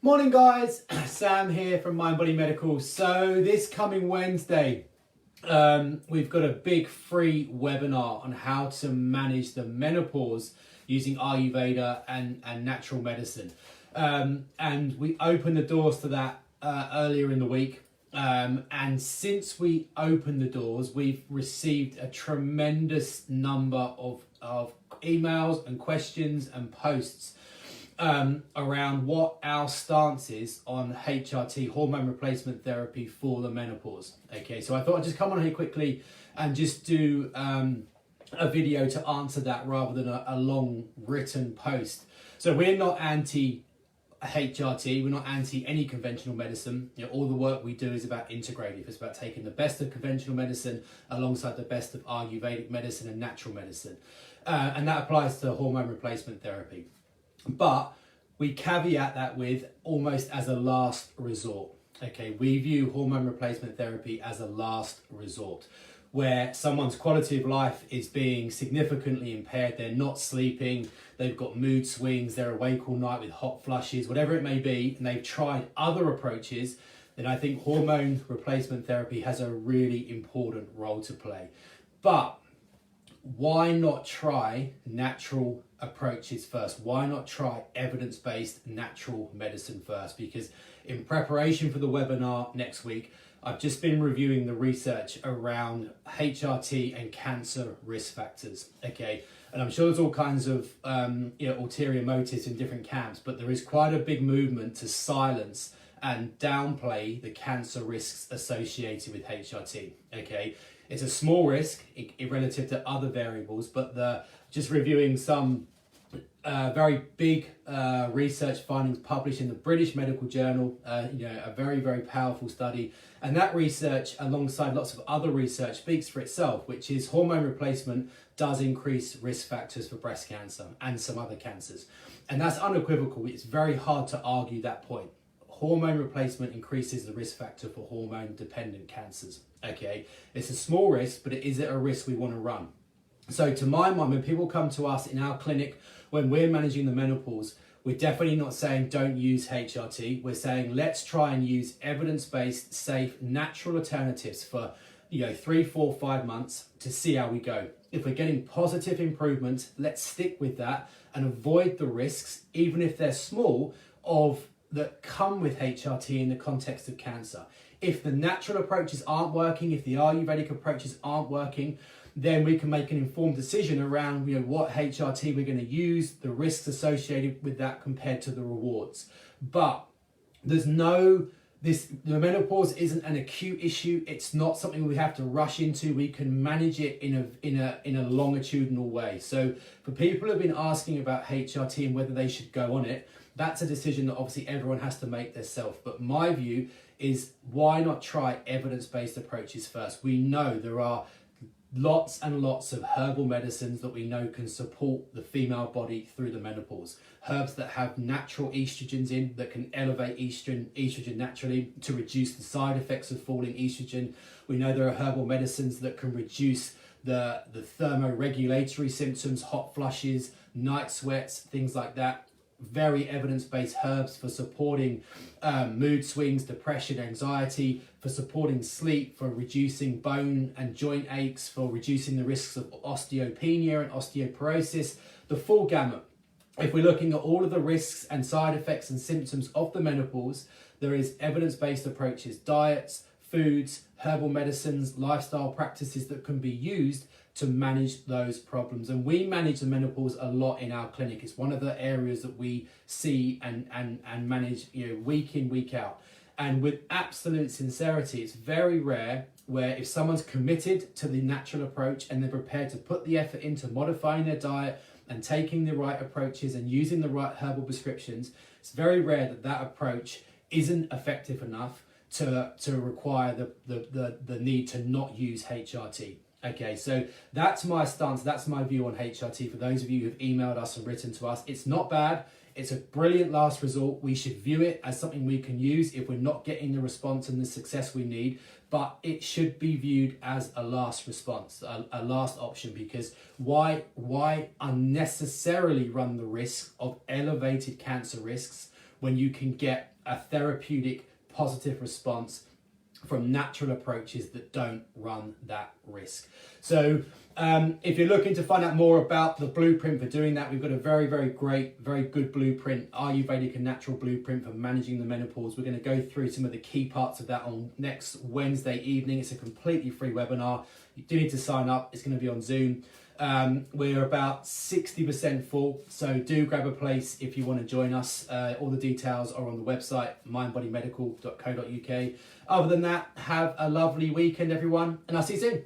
Morning guys, Sam here from Mind Body Medical. So this coming Wednesday, we've got a big free webinar on how to manage the menopause using Ayurveda and natural medicine. And we opened the doors to that earlier in the week. And since we opened the doors, we've received a tremendous number of emails and questions and posts around what our stance is on HRT, hormone replacement therapy for the menopause. Okay, so I thought I'd just come on here quickly and just do a video to answer that rather than a long written post. So we're not anti HRT, we're not anti any conventional medicine. You know, all the work we do is about integrative. It's about taking the best of conventional medicine alongside the best of Ayurvedic medicine and natural medicine. And that applies to hormone replacement therapy. But we caveat that with almost as a last resort. Okay, we view hormone replacement therapy as a last resort, where someone's quality of life is being significantly impaired. They're not sleeping, they've got mood swings, they're awake all night with hot flushes, whatever it may be, and they've tried other approaches. Then I think hormone replacement therapy has a really important role to play. But why not try natural approaches first? Why not try evidence-based natural medicine first? Because in preparation for the webinar next week, I've just been reviewing the research around HRT and cancer risk factors. Okay, and I'm sure there's all kinds of ulterior motives in different camps, but there is quite a big movement to silence and downplay the cancer risks associated with HRT. Okay, it's a small risk relative to other variables, but just reviewing some very big research findings published in the British Medical Journal, a very, very powerful study. And that research, alongside lots of other research, speaks for itself, which is hormone replacement does increase risk factors for breast cancer and some other cancers. And that's unequivocal. It's very hard to argue that point. Hormone replacement increases the risk factor for hormone-dependent cancers. Okay, it's a small risk, but is it a risk we want to run? So to my mind, when people come to us in our clinic, when we're managing the menopause, we're definitely not saying don't use HRT. We're saying let's try and use evidence-based, safe, natural alternatives for 3, 4, 5 months to see how we go. If we're getting positive improvements, let's stick with that and avoid the risks, even if they're small, that come with HRT in the context of cancer. If the natural approaches aren't working, if the Ayurvedic approaches aren't working, then we can make an informed decision around what HRT we're going to use, the risks associated with that compared to the rewards. But the menopause isn't an acute issue. It's not something we have to rush into. We can manage it in a longitudinal way. So for people who have been asking about HRT and whether they should go on it, that's a decision that obviously everyone has to make themselves. But my view is, why not try evidence-based approaches first? We know there are lots and lots of herbal medicines that we know can support the female body through the menopause. Herbs that have natural estrogens in that can elevate estrogen naturally to reduce the side effects of falling estrogen. We know there are herbal medicines that can reduce the thermoregulatory symptoms, hot flushes, night sweats, things like that. Very evidence-based herbs for supporting mood swings, depression, anxiety, for supporting sleep, for reducing bone and joint aches, for reducing the risks of osteopenia and osteoporosis, the full gamut. If we're looking at all of the risks and side effects and symptoms of the menopause, there is evidence-based approaches, diets, foods, herbal medicines, lifestyle practices that can be used to manage those problems. And we manage the menopause a lot in our clinic. It's one of the areas that we see and manage week in, week out. And with absolute sincerity, it's very rare where if someone's committed to the natural approach and they're prepared to put the effort into modifying their diet and taking the right approaches and using the right herbal prescriptions, it's very rare that approach isn't effective enough to require the need to not use HRT. Okay, so that's my stance, that's my view on HRT. For those of you who've emailed us and written to us, it's not bad, it's a brilliant last resort. We should view it as something we can use if we're not getting the response and the success we need, but it should be viewed as a last response, a last option, because why unnecessarily run the risk of elevated cancer risks when you can get a therapeutic positive response from natural approaches that don't run that risk. So if you're looking to find out more about the blueprint for doing that, we've got a very, very great, very good blueprint, Ayurvedic and natural blueprint for managing the menopause. We're going to go through some of the key parts of that on next Wednesday evening. It's a completely free webinar. You do need to sign up. It's going to be on Zoom. We're about 60% full, so do grab a place if you want to join us. All the details are on the website, mindbodymedical.co.uk. Other than that, have a lovely weekend, everyone, and I'll see you soon.